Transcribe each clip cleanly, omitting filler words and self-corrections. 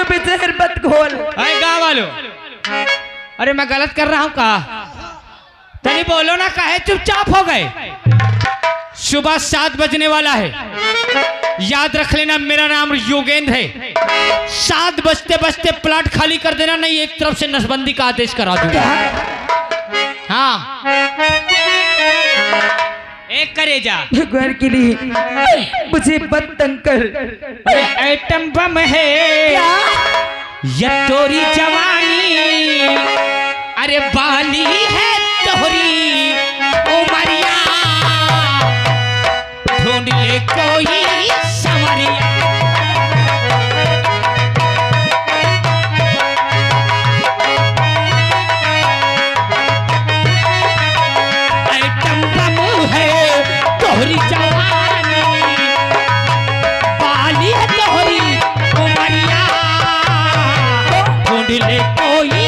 भी जहर मत घोल। अरे गाँव वालों, अरे मैं गलत कर रहा हूँ का? तनी बोलो ना, काहे चुपचाप हो गए? सुबह 7 बजने वाला है, याद रख लेना मेरा नाम योगेंद्र है। 7 बजते बजते प्लाट खाली कर देना, नहीं एक तरफ से नसबंदी का आदेश करा दूंगा। हाँ एक करेजा घर के लिए मुझे मत तंग कर। अरे आइटम बम है ये तोरी जवानी, अरे बाली है तोरी उमरिया, ढूंढ ले कोई संवरिया। आइटम बम है तोरी जवानी, बाली है तोरी उमरिया, ढूंढ ले कोई।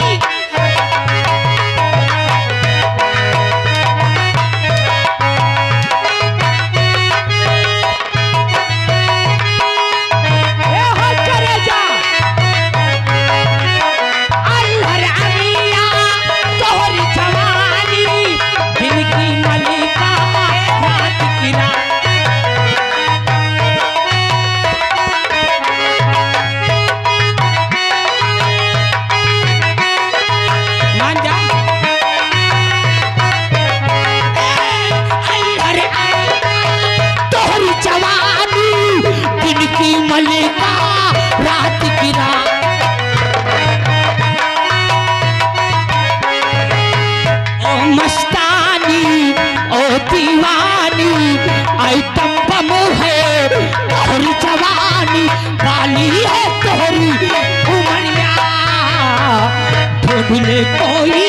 भूले कोई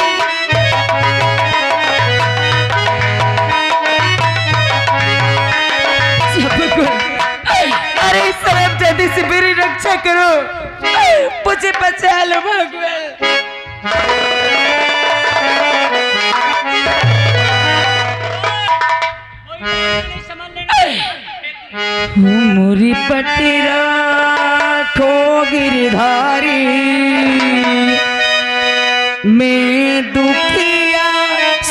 अरे सरब जल्दी से मेरी रक्षा करो, मुझे बचा लो भगवान। मोरी पटीरा खो गिरधारी, मैं दुखिया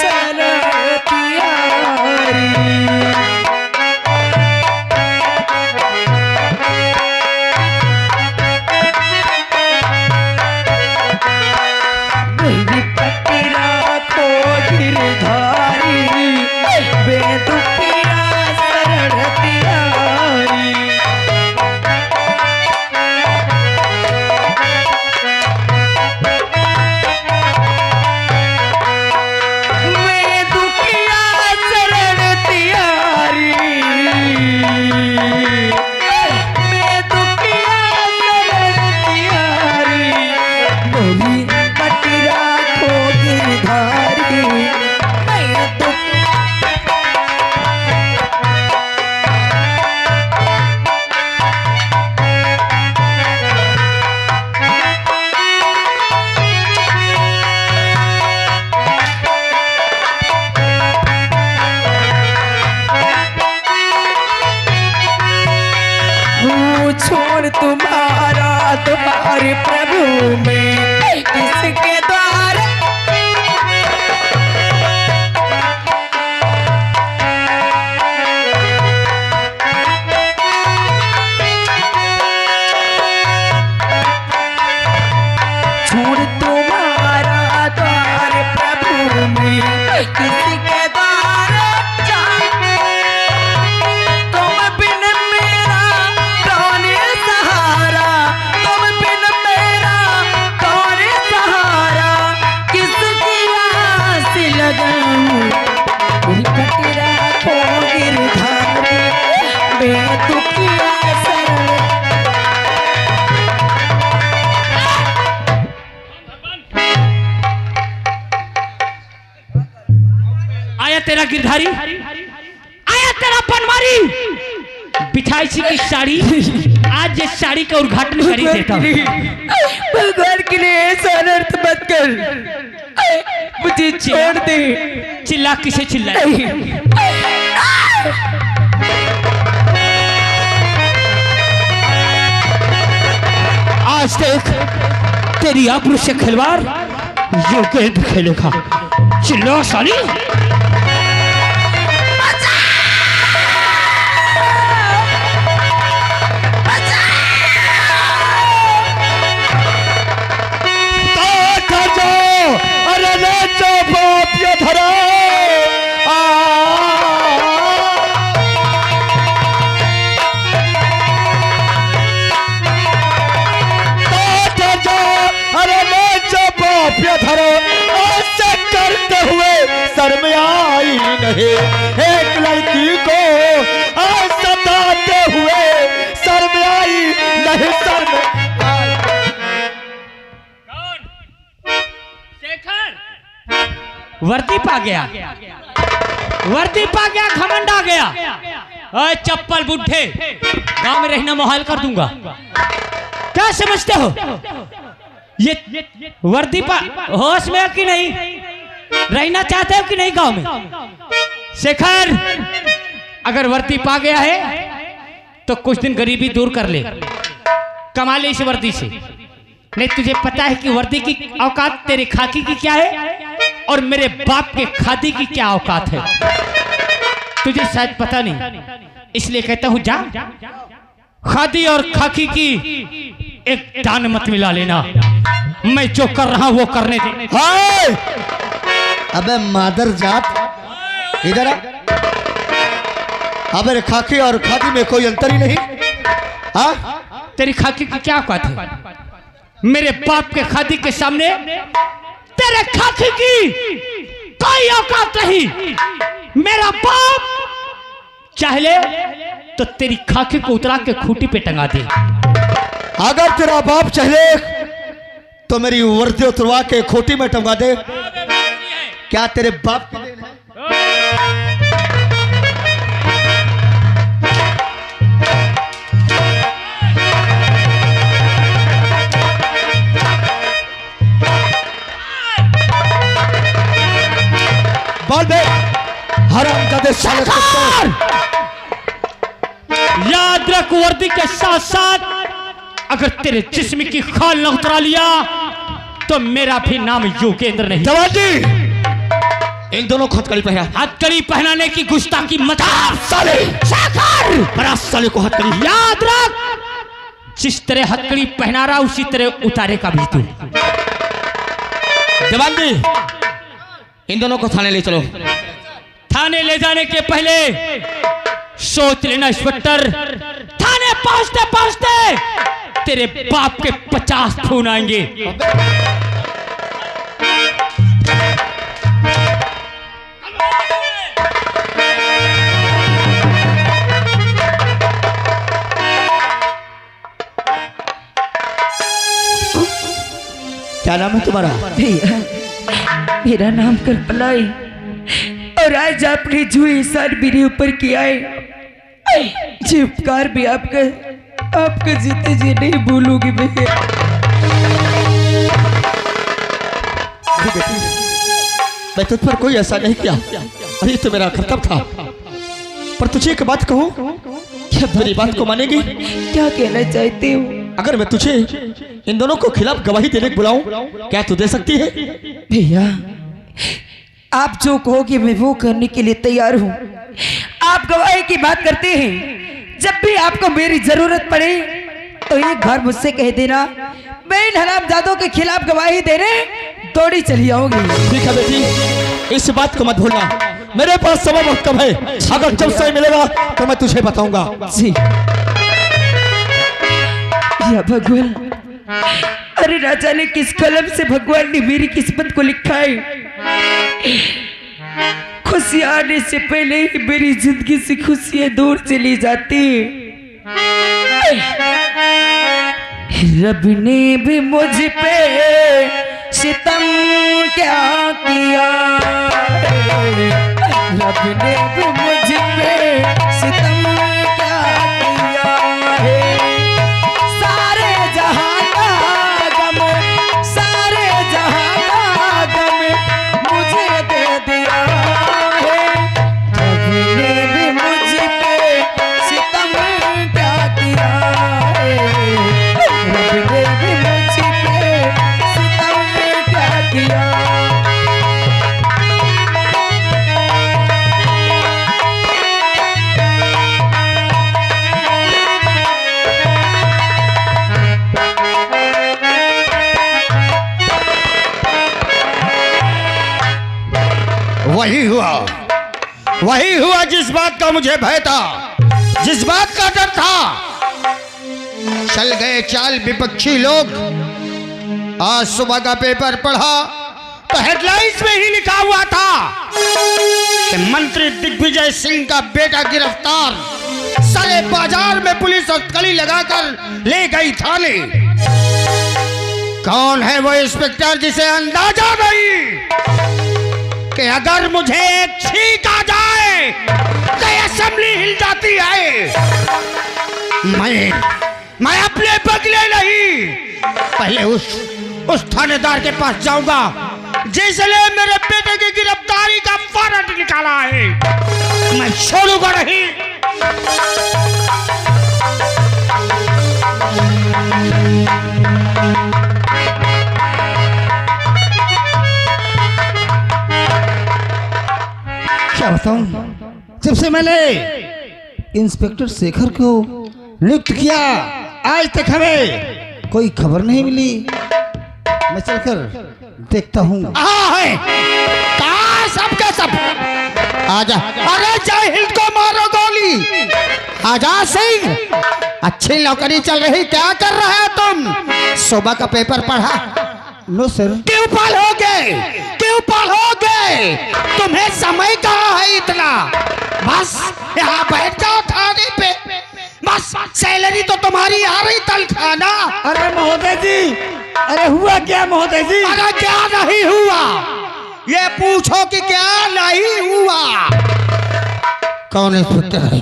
सरतियारी। मेरी पटीरा खो गिरधारी, मैं दुखिया सरतियारी। छोड़ तुम्हारे प्रभु में किसके द्वार, छोड़ तुम्हारा द्वार प्रभु में किसके द्वार, तुम बिन मेरा कौन सहारा, तुम बिन मेरा कौन सहारा, किसकी आस लगाऊं, कटरा खो गिरधारी, मैं दुखिया सरल। आया तेरा गिरधारी, आया तेरा बनमारी, बिछाई सी की साड़ी, आज ये साड़ी का उद्घाटन कर ही देता हूँ। भगवान के लिए ऐसा अनर्थ मत कर, मुझे छोड़ दे। चिल्ला किसे चिल्लाए? आज देख तेरी आबरू से खिलवाड़ योगेंद्र खेलेगा। चिल्लो साली। अरे ले जो बाप ये धरा धरो ऐसे करते हुए शर्म आई नहीं। एक लड़की को सताते हुए शर्म आई नहीं। शर्म शेखर वर्दी पा गया, वर्दी पा गया, घमंड आ गया। ओए चप्पल बुढ़े, गांव में रहना मुहाल कर दूंगा। क्या समझते हो? ये वर्दी पा होश में कि नहीं? रहना चाहते हो कि नहीं गांव में? शेखर अगर वर्दी पा गया है तो कुछ दिन गरीबी दूर कर ले, कमा ले इस वर्दी से। नहीं तुझे पता है कि वर्दी की औकात तेरे खाकी की क्या है और मेरे बाप के खादी की क्या औकात है? तुझे शायद पता नहीं, इसलिए कहता हूं जा खादी और खाकी की एक दान मत मिला लेना। मैं जो कर रहा हूं वो करने दे। हाय अबे मादर जात इधर आ। अबे खाकी और खादी में कोई अंतर ही नहीं। हाँ तेरी खाकी की क्या औकात है? मेरे बाप के खादी के सामने तेरे खाकी की कोई औकात नहीं। मेरा बाप चाहे तो तेरी खाकी को उतरा के खूंटी पे टंगा दे। अगर तेरा बाप चाहे तो मेरी वर्दी उतरवा के खूंटी में टंगा दे। क्या तेरे बाप की देन है? बोल दे हरामजादे साले कुत्ते। याद रख वर्दी के साथ साथ अगर तेरे जिस्म की खाल न उतरा लिया तो मेरा भी नाम योगेंद्र नहीं। जवान जी इन दोनों को हथकड़ी पहना। हथकड़ी पहनाने की गुस्ताखी मत कर साले। शेखर बड़ा साले को हथकड़ी। याद रख जिस तरह हथकड़ी पहना रहा उसी तरह उतारे का भी तू। जवान जी इन दोनों को थाने ले चलो। थाने ले जाने के पहले सोच लेना इंस्पेक्टर, थाने पहुंचते पहुंचते तेरे बाप के 50 खून आएंगे। क्या नाम है तुम्हारा? भैया मेरा नाम कल्पना है और आज आपने जो एहसान मेरे ऊपर किया है जी उपकार भी आपका जीते जी नहीं भूलूंगी भैया। मैं तुझ पर कोई ऐसा नहीं किया, अरे तो मेरा कर्तव्य था। पर तुझे एक बात कहूं, क्या मेरी बात को मानेगी? क्या कहना चाहते हो? अगर मैं तुझे इन दोनों को खिलाफ गवाही देने को बुलाऊं, क्या तू दे सकती है? भैया आप जो कहोगे मैं वो करने के लिए तैयार हूँ। आप गवाही की बात करते हैं, जब भी आपको मेरी जरूरत पड़े तो एक बार मुझसे कह देना, मैं इन हरामजादों के खिलाफ गवाही देने दौड़ी चली आऊंगी। ठीक है बेटी, इस बात को मत भूलना। मेरे पास समय बहुत कम है, अगर जब समय मिलेगा तो मैं तुझे बताऊंगा। जी या भगवान, अरे ना जाने किस कलम से भगवान ने मेरी किस्मत को लिखा है। खुशियां आने से पहले ही मेरी जिंदगी से खुशियां दूर चली जाती है। रब ने भी मुझ पे सितम क्या किया, रब ने भी मुझ पे सितम क्या किया है। सारे जहां का गम, सारे जहां का गम मुझे दे दिया है। रब ने भी मुझ पे सितम क्या किया है, रब ने भी वही हुआ जिस बात का मुझे भय था, जिस बात का डर था। चल गए चाल विपक्षी लोग। आज सुबह का पेपर पढ़ा तो हेडलाइंस में ही लिखा हुआ था कि मंत्री दिग्विजय सिंह का बेटा गिरफ्तार। सारे बाजार में पुलिस हथकड़ी लगाकर ले गई थाने। कौन है वो इंस्पेक्टर जिसे अंदाजा नहीं कि अगर मुझे एक छींक आ जाए तो असेंबली हिल जाती है। मैं अपने बगले नहीं, पहले उस थानेदार के पास जाऊंगा जिसने मेरे बेटे की गिरफ्तारी का वारंट निकाला है। मैं छोड़ूंगा नहीं। क्या बताऊं, जब से मैंने इंस्पेक्टर शेखर को नियुक्त किया आज तक हमें कोई खबर नहीं मिली। मैं चलकर देखता हूँ। सबके सब आजा। अरे जय हिंद को मारो गोली। आजाद सिंह, अच्छी नौकरी चल रही, क्या कर रहा है तुम? सुबह का पेपर पढ़ा? No sir. क्यों पढ़ोगे? तुम्हें समय कहाँ है इतना? बस यहाँ बैठ जाओ थाने पे, बस सैलरी तो तुम्हारी आ रही तनख्वाह। अरे महोदय जी, अरे हुआ क्या महोदय जी? अरे क्या नहीं हुआ ये पूछो कि क्या नहीं हुआ। कौन इंस्पेक्टर है?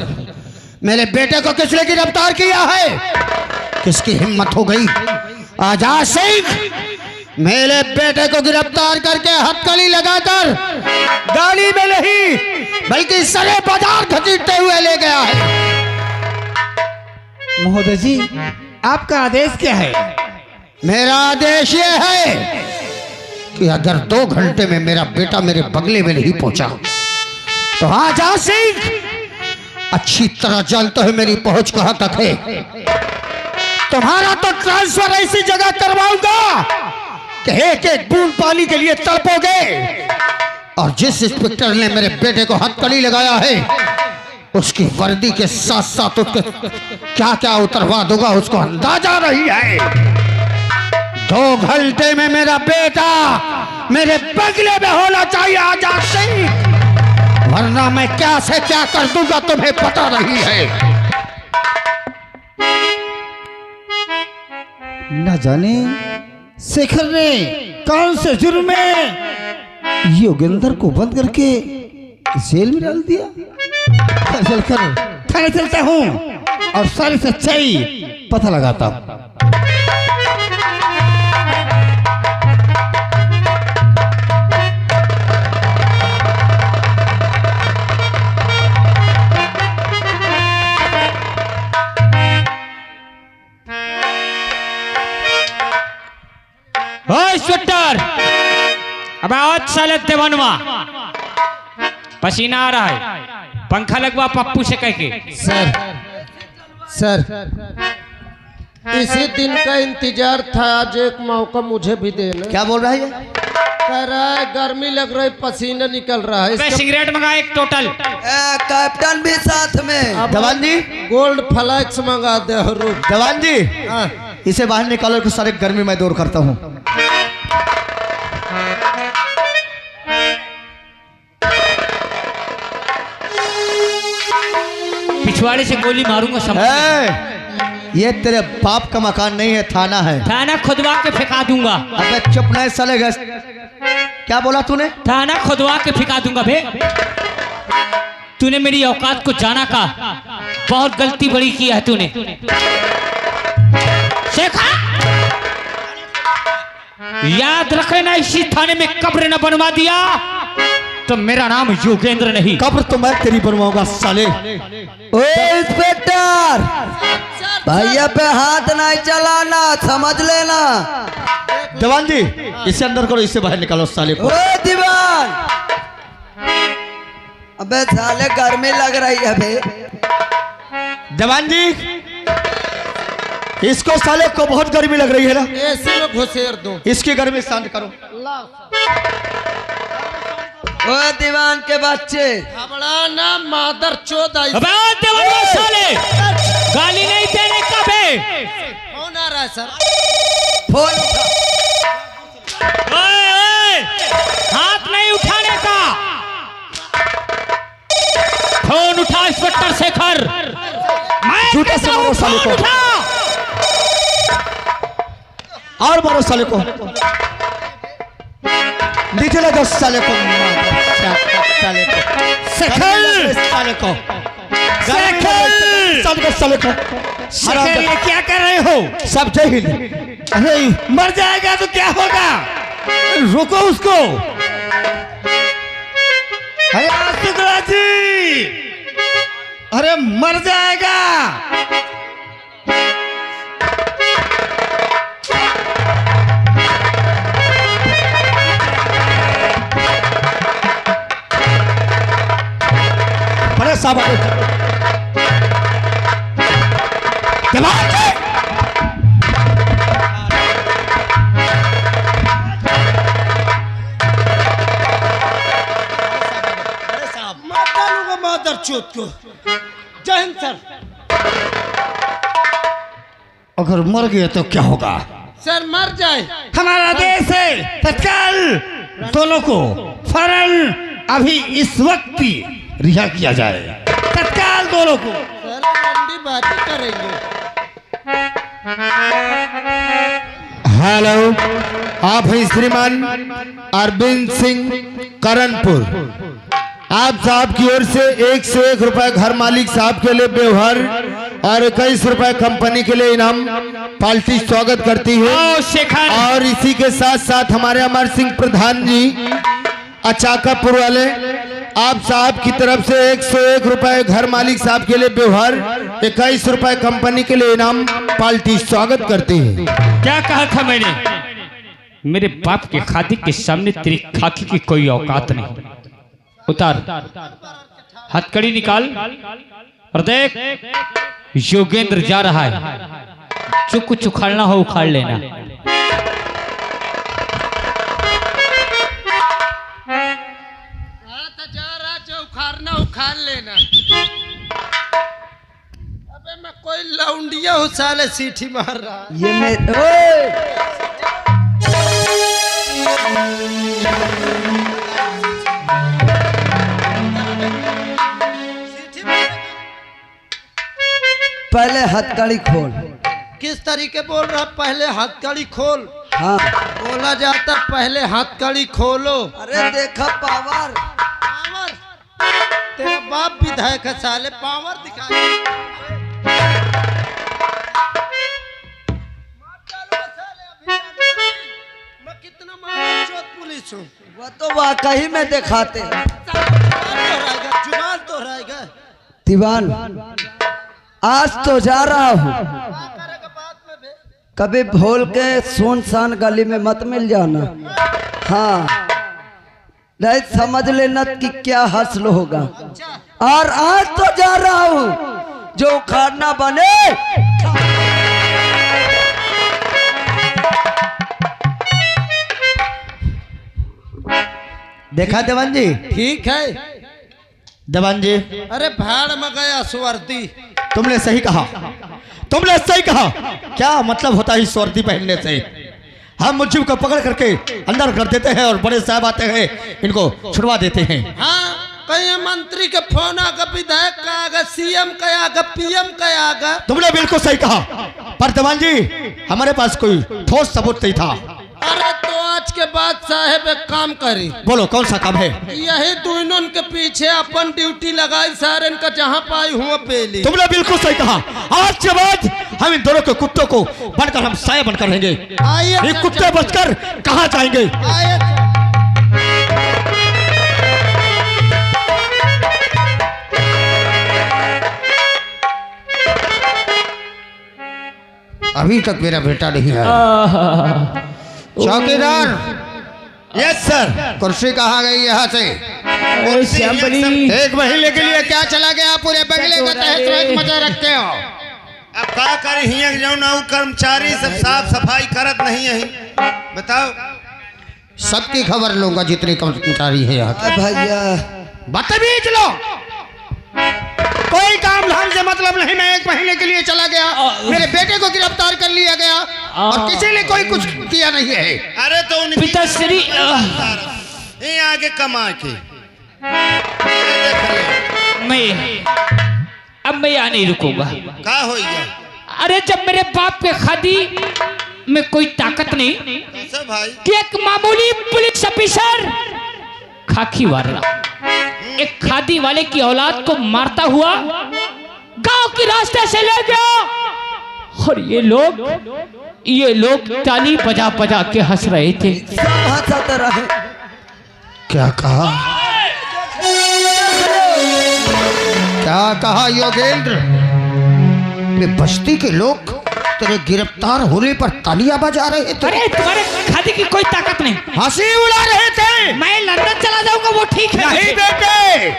मेरे बेटे को किसने गिरफ्तार किया है? किसकी हिम्मत हो गई आजाद सिंह मेरे बेटे को गिरफ्तार करके हथकड़ी लगाकर गाड़ी में नहीं बल्कि सरे बाजार घसीटते हुए ले गया है? महोदय जी, आपका आदेश क्या है? मेरा आदेश ये है कि अगर 2 घंटे में मेरा बेटा मेरे बगले में नहीं पहुंचा तो आजाद सिंह अच्छी तरह जानते हो मेरी पहुंच कहां तक है। तुम्हारा तो ट्रांसफर ऐसी जगह करवाऊंगा कि एक एक बूंद पानी के लिए तड़पोगे। और जिस इंस्पेक्टर ने मेरे बेटे को हथकड़ी लगाया है उसकी वर्दी के साथ साथ उसके क्या क्या उतरवा दूंगा उसको अंदाजा नहीं है। 2 घंटे में मेरा बेटा मेरे बगले में होना चाहिए आजाद सिंह, वरना मैं क्या से क्या कर दूंगा तुम्हें पता नहीं है। न जाने शेखर ने कौन से जुर्म में योगेंद्र को बंद करके जेल में डाल दिया। चलकर थाने चलता हूँ और सारी सच्चाई पता लगाता हूँ। इंस्पेक्टर, अब आओ साले देवनवा, पसीना आ रहा है, पंखा लगवा पप्पू से कह के। सर इसी दिन का इंतजार था, आज एक मौका मुझे भी देना। क्या बोल रहा है ये? कह रहा है गर्मी लग रही, पसीना निकल रहा है। सिगरेट मंगा एक टोटल। कैप्टन भी साथ में। जवान जी, गोल्ड फ्लैक्स मंगा दे। जवान जी, इसे बाहर निकालो कि सारे गर्मी मैं दूर करता हूँ। पिछवाड़े से गोली मारूंगा सब। ये तेरे बाप का मकान नहीं है, थाना है। थाना खुदवा के फेंका दूंगा। अबे चुप नहीं साले। क्या बोला तूने? थाना खुदवा के फेंका दूंगा बे। तूने मेरी औकात को जाना का बहुत गलती बड़ी की है तूने। शेखा, याद रख लेना, इसी थाने में कब्र न बनवा दिया तो मेरा नाम योगेंद्र नहीं। कब्र तो मैं तेरी बनवाऊंगा साले। ओ इंस्पेक्टर, भैया पे हाथ नहीं चलाना, समझ लेना। जवान जी, इसे अंदर करो, इसे बाहर निकालो साले को। ओ दीवान, अबे साले गर्मी लग रही है बे। जवान जी, इसको साले को बहुत गर्मी लग रही है ना, एसी में घुसेर दो। इसकी गर्मी शांत करो। ओ दीवान के बच्चे घबरा ना मादर चोद आई। अबे देवंद्र साले गाली नहीं देने का बे। कौन आ रहा है सर? फोन उठा। ओए ओए हाथ नहीं उठाने का। फोन उठा इंस्पेक्टर शेखर। मैं जूते से मारो साले को। उठा। और मारो साले को, नीचे लगा साले को, साले को शेखर साले को, शेखर साले को। शेखर ये क्या कर रहे हो? सब जहिल। अरे मर जाएगा तो क्या होगा? रोको उसको। अरे आसुकरा जी अरे मर जाएगा। बड़े साहब मादर चोद को। जय हिंद सर। अगर मर गए तो क्या होगा? सर मर जाए। हमारा देश है, तत्काल दोनों को फौरन अभी इस वक्त ही रिहा किया जाए। तत्काल दोनों को। सर लंबी बातें करेंगे। हेलो, आप हैं श्रीमान अरविंद सिंह करणपुर। आप साहब की ओर से 101 रुपए घर मालिक साहब के लिए व्यवहार और 21 रुपए कंपनी के लिए इनाम पार्टी स्वागत करती है। और इसी के साथ साथ हमारे अमर सिंह प्रधान जी अचाकापुर वाले आप साहब की तरफ से 101 रुपए घर मालिक साहब के लिए व्यवहार, 21 रुपए कंपनी के लिए इनाम पार्टी स्वागत करती है। क्या कहा था मैंने? मेरे बाप के खादी के सामने तेरी खाकी की कोई औकात नहीं। उतार हथकड़ी निकाल और देख योगेंद्र जा रहा है। जो कुछ उखाड़ना हो उखाड़ लेना। जा रहा जो उखाड़ना उखाड़ लेना। अबे मैं कोई लौंडिया हूँ साले सीटी मार रहा। ये मैं पहले हथकड़ी खोल। किस तरीके बोल रहा? पहले हथकड़ी खोल। हाँ बोला जाता पहले हथकड़ी खोलो। अरे देखा पावर। पावर तेरा बाप विधायक है साले, पावर दिखा। मैं कितना मादरचोद पुलिस हूँ। वो तो वाकई में दिखाते। जुबान तो रहेगा। दीवान आज तो जा रहा हूँ, कभी भूल के सुनसान गली में मत मिल जाना। हाँ नहीं समझ लेना कि क्या हासिल होगा। और आज तो जा रहा हूँ, जो उखाड़ना बने। देखा देवान जी? ठीक है देवान जी, अरे भाड़ में गया स्वर्दी। तुमने सही कहा, तुमने सही कहा। क्या मतलब होता है इस वर्दी पहनने से? हम मुझे को पकड़ करके अंदर कर देते हैं और बड़े साहब आते हैं, इनको छुड़वा देते हैं। हाँ कहीं मंत्री के फोन आगा, विधायक का आगा, सीएम का आगा, पीएम का आगा। तुमने बिल्कुल सही कहा, पर देवान जी हमारे पास कोई ठोस सबूत नहीं था। अरे तो आज के बाद साहेब एक काम करी। बोलो कौन सा काम है? यही दोनों के पीछे अपन ड्यूटी लगाई, सारे इनका जहाँ पाई हुआ पेली। तुमने बिल्कुल सही कहा। आज के बाद हम इन दोनों के कुत्तों को बनकर हम साया बनकर रहेंगे। आइए ये कुत्ते बचकर कहाँ जाएंगे? आइए अभी तक मेरा बेटा नहीं आया। चौकीदार। Yes sir. कुर्सी कहाँ गई यहाँ से? एक महीने के लिए क्या चला गया? पूरे बंगले का तहस मजा रखते हो। अब का करे हियां जाऊं ना कर्मचारी सब साफ सफाई करत नहीं है। बताओ सबकी खबर लूंगा जितने कर्मचारी है यहाँ के। भैया बदतमीज लोग, कोई काम धाम से मतलब नहीं। मैं 1 महीने के लिए चला गया, मेरे बेटे को गिरफ्तार कर लिया गया और किसी ने कोई कुछ किया नहीं है। अरे तो उनकी पिताश्री ये आगे कमा के मैं यहाँ नहीं रुकूंगा। का हो गया? अरे जब मेरे बाप के खादी में कोई ताकत नहीं कैसा भाई? कि एक मामूली पुलिस ऑफिसर खाकी वाला एक खादी वाले की औलाद को मारता हुआ गांव के रास्ते से ले गया, और ये लोग ताली बजा बजा के हंस रहे थे। हंसाते रहे। क्या कहा? क्या कहा योगेंद्र? वे बस्ती के लोग तेरे गिरफ्तार होने पर तालियां बजा रहे थे? अरे तुम्हारे खादी की कोई ताकत नहीं, हंसी उड़ा रहे थे। मैं लंदन चला जाऊंगा वो ठीक है। नहीं बेटे,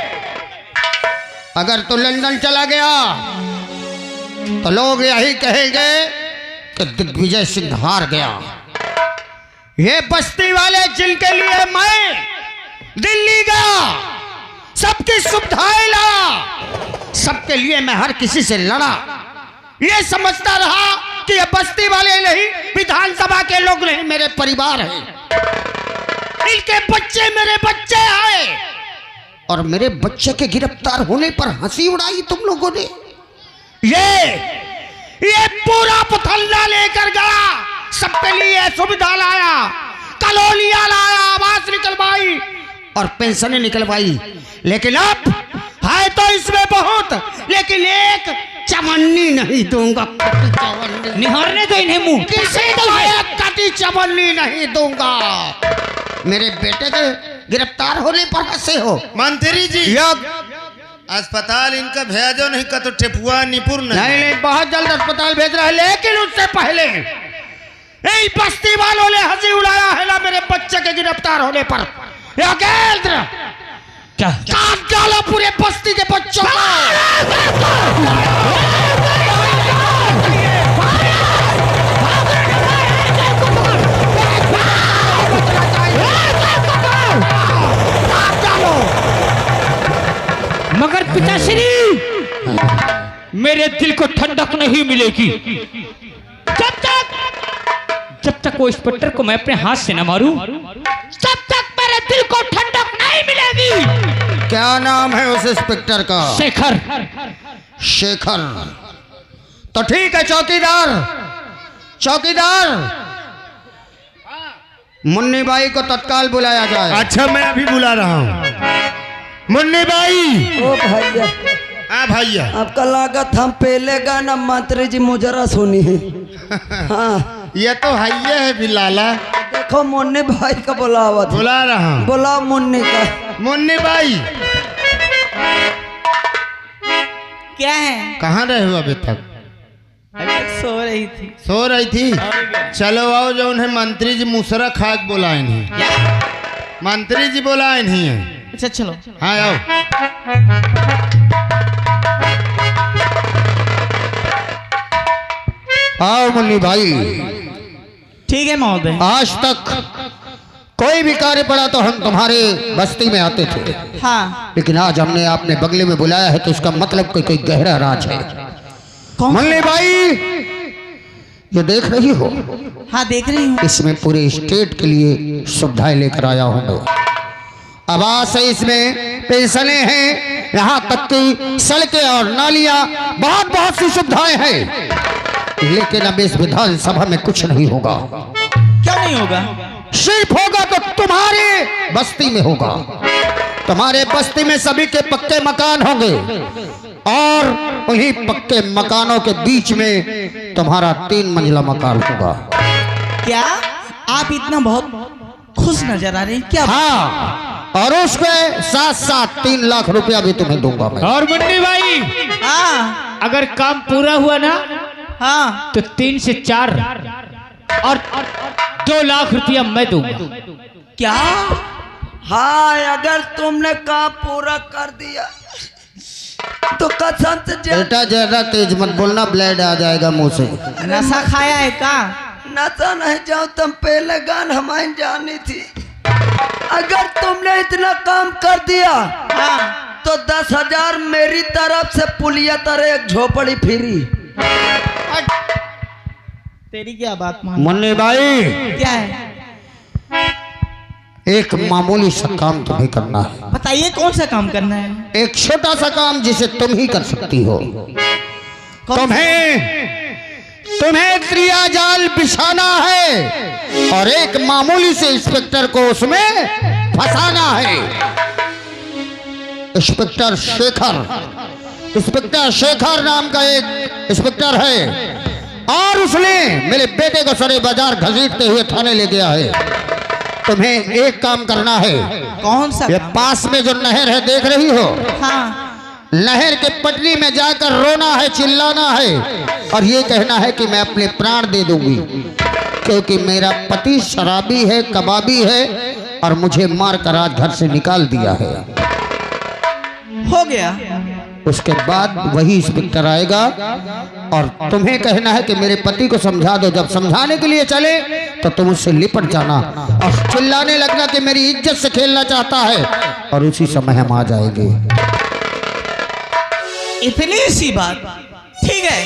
अगर तू लंदन चला गया तो लोग यही कहेंगे कि दिग्विजय सिंह हार गया। ये बस्ती वाले जिनके लिए मैं दिल्ली गया, सबकी सुविधाएं ला, सबके लिए मैं हर किसी से लड़ा, ये समझता रहा कि ये बस्ती वाले नहीं, विधानसभा के लोग नहीं, मेरे परिवार हैं। इनके बच्चे मेरे बच्चे आए और मेरे बच्चे के गिरफ्तार होने पर हंसी उड़ाई तुम लोगों ने। ये पूरा पुथल्ला लेकर गया, सबके लिए सुविधा लाया, कॉलोनियां लाया, आवास निकलवाई और पेंशनें निकलवाई। लेकिन अब है तो इसमें बहुत, लेकिन एक चवन्नी नहीं दूंगा। कटी चवन्नी निहारने दो इन्हें मुंह। किसी को एक कटी चवन्नी नहीं दूंगा। मेरे बेटे के गिरफ्तार होने पर हंसे हो। मंत्री जी, योग अस्पताल इनका भेजो नहीं का तो टेपुआ निपुर नहीं, बहुत जल्द अस्पताल भेज रहा है, लेकिन उससे पहले यही बस्ती वालों ने हंसी उड़ाया है ना मेरे बच्चे के गिरफ्तार होने पर। योगेंद्र, क्या काट डालो पूरे बस्ती के बच्चों को। मगर पिताश्री, मेरे दिल को ठंडक नहीं मिलेगी जब तक वो इंस्पेक्टर को मैं अपने हाथ से न मारूं, तब तक मेरे दिल को ठंडक नहीं मिलेगी। क्या नाम है उस इंस्पेक्टर का? शेखर। शेखर। तो ठीक है चौकीदार, चौकीदार, मुन्नी बाई को तत्काल बुलाया जाए। अच्छा मैं अभी बुला रहा हूँ। मुन्नी बाई। ओ भैया, हाँ भैया, आपका लागत हम पहले गाना मंत्री जी मुजरा सुनी है। हाँ, ये तो हैये है बिलाला। देखो मुन्नी भाई का बुलावा था। बुला रहा हूँ। बुलाओ मुन्नी का। मुन्नी बाई, क्या है? कहाँ रहे हो अभी तक? अभी तक सो रही थी। सो रही थी? चलो आओ, जो उन्हें मंत्री जी मुसरा खाक बुलाए नहीं। मंत्री जी बुलाए नहीं है। अच्छा चलो। हाँ आओ। आओ मुन्नी भाई। ठीक है महोदय। आज तक कोई भी कार्य पड़ा तो हम तुम्हारे बस्ती में आते थे, हाँ। लेकिन आज हमने आपने बगले में बुलाया है तो उसका मतलब कोई गहरा राज है। कौन? मुन्नी भाई, ये देख रही हो, हाँ देख रही हूँ। इसमें पूरे स्टेट के लिए सुविधाएं लेकर आया हूँ। आवास है, इसमें पेंशनें हैं, यहाँ तक की सड़कें और नालियाँ, बहुत सी सुविधाएं हैं। लेकिन अब इस विधानसभा में कुछ नहीं होगा। क्या नहीं होगा? सिर्फ होगा तो तुम्हारे बस्ती में होगा। तुम्हारे बस्ती में सभी के पक्के मकान होंगे और उन्हीं पक्के मकानों के बीच में तुम्हारा 3 मंजिला मकान होगा। क्या आप इतना बहुत खुश नजर आ रहे हैं? क्या? हाँ, और उसके साथ 3 लाख रुपया भी तुम्हें दूंगा मैं। और मुन्नी भाई, हाँ अगर काम पूरा हुआ ना हाँ। तो 3 से 4 और 2 लाख रुपया मैं दूंगा। क्या? हाँ, अगर तुमने काम पूरा कर दिया तो कसम से बेटा ज्यादा तेज मत बोलना, ब्लेड आ जाएगा मुंह से। नशा खाया है का? नशा नहीं, जाओ तुम पहले गान हमारी जानी थी। अगर तुमने इतना काम कर दिया हाँ तो 10,000 मेरी तरफ से पुलिया तरह एक झोपड़ी फ्री। तेरी क्या बात मान। मुन्नी भाई, क्या है एक मामूली सा काम तुम्हें करना है। बताइए कौन सा काम करना है। एक छोटा सा काम जिसे तुम ही कर सकती हो। तुम्हें क्रिया जाल बिछाना है और एक मामूली से इंस्पेक्टर को उसमें फंसाना है। इंस्पेक्टर शेखर नाम का एक इंस्पेक्टर है और उसने मेरे बेटे को सरे बाजार घसीटते हुए थाने ले गया है। तुम्हें एक काम करना है। कौन सा ये काम? पास में जो नहर है देख रही हो, हाँ नहर के पटरी में जाकर रोना है, चिल्लाना है और ये कहना है कि मैं अपने प्राण दे दूंगी क्योंकि मेरा पति शराबी है, कबाबी है और मुझे मार कर आज घर से निकाल दिया है। हो गया। उसके बाद वही इंस्पेक्टर आएगा और तुम्हें कहना है कि मेरे पति को समझा दो। जब समझाने के लिए चले तो तुम उससे लिपट जाना और चिल्लाने लगना कि मेरी इज्जत से खेलना चाहता है और उसी समय हम आ जाएंगे। इतनी सी बात। ठीक है,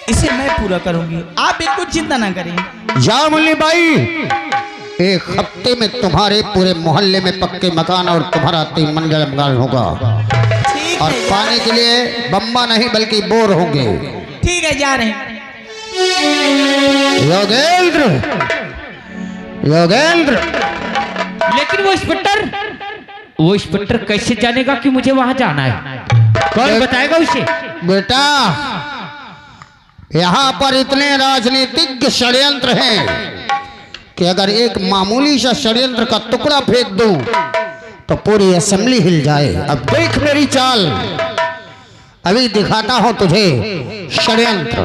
इसे मैं पूरा करूंगी, आप बिल्कुल चिंता ना करें। जा मुन्नी भाई, एक हफ्ते में तुम्हारे पूरे मोहल्ले में पक्के मकान और तुम्हारा 3 मंजिला मकान होगा ठीक और है, पानी के लिए बम्बा नहीं बल्कि बोर होंगे। ठीक है, जा रहे हैं। योगेंद्र, लेकिन वो इंस्पेक्टर कैसे जानेगा कि मुझे वहां जाना है? कौन बताएगा उसे? बेटा, यहाँ पर इतने राजनीतिक षड्यंत्र हैं कि अगर एक मामूली सा षड्यंत्र का टुकड़ा फेंक दूं तो पूरी असेंबली हिल जाए। अब देख मेरी चाल, अभी दिखाता हूं तुझे षड्यंत्र।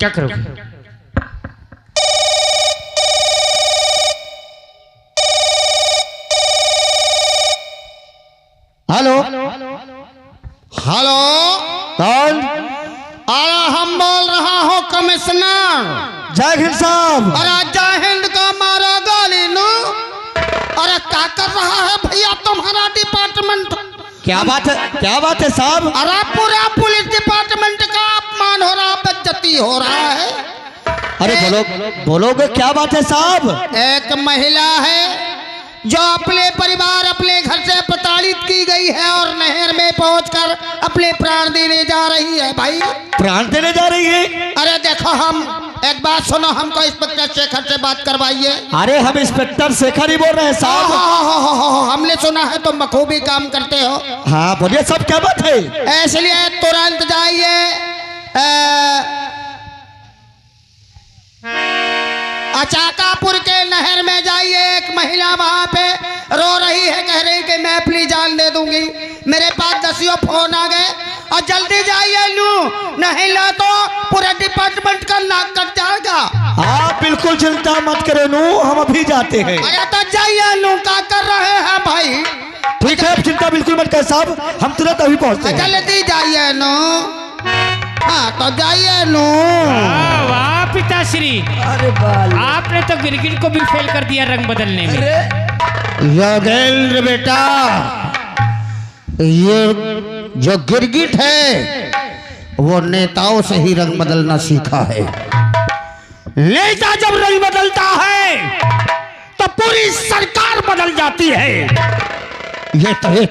क्या करोगे? हेलो हेलो, कौन? अरे हम बोल रहा हूँ कमिश्नर। जय हिंद साहब। अरे जय हिंद का मारा गाली नो। अरे क्या कर रहा है भैया तुम्हारा डिपार्टमेंट? क्या बात है साहब? अरे पूरा पुलिस डिपार्टमेंट का अपमान हो रहा, बेइज्जती हो रहा है। अरे बोलोगे क्या बात है साहब? एक महिला है जो अपने परिवार, अपने घर से प्रताड़ित की गई है और नहर में पहुंचकर अपने प्राण देने जा रही है। भाई प्राण देने जा रही है? अरे देखो, हम एक बात सुनो, हमको इंस्पेक्टर शेखर से बात करवाइए। अरे हम इंस्पेक्टर शेखर ही बोल रहे हैं साहब। हमने सुना है तुम बखूबी काम करते हो। हाँ बोलिए सब, क्या बात है? इसलिए तुरंत जाइए अचाकापुर के नहर में जाइए। एक महिला वहां पे रो रही है, कह रही कि मैं अपनी जान दे दूंगी। मेरे पास 10 फोन आ गए और जल्दी जाइए नू, नहीं ला तो पूरा डिपार्टमेंट का नाक कट जाएगा। आप बिल्कुल चिंता मत करो नू, हम अभी जाते हैं। अरे तो जाइए नू, क्या कर रहे हैं भाई? ठीक है, चिंता बिल्कुल मत कर साहब, हम तुरंत अभी पहुंचते हैं। जल्दी जाइए नू। हाँ तो जाइए नू। वाह पिताश्री, अरे बाल, आपने तो गिरगिट को भी फेल कर दिया रंग बदलने में। योगेंद्र बेटा, ये जो गिरगिट है वो नेताओं से ही रंग बदलना सीखा है। नेता जब रंग बदलता है तो पूरी सरकार बदल जाती है। ये तो एक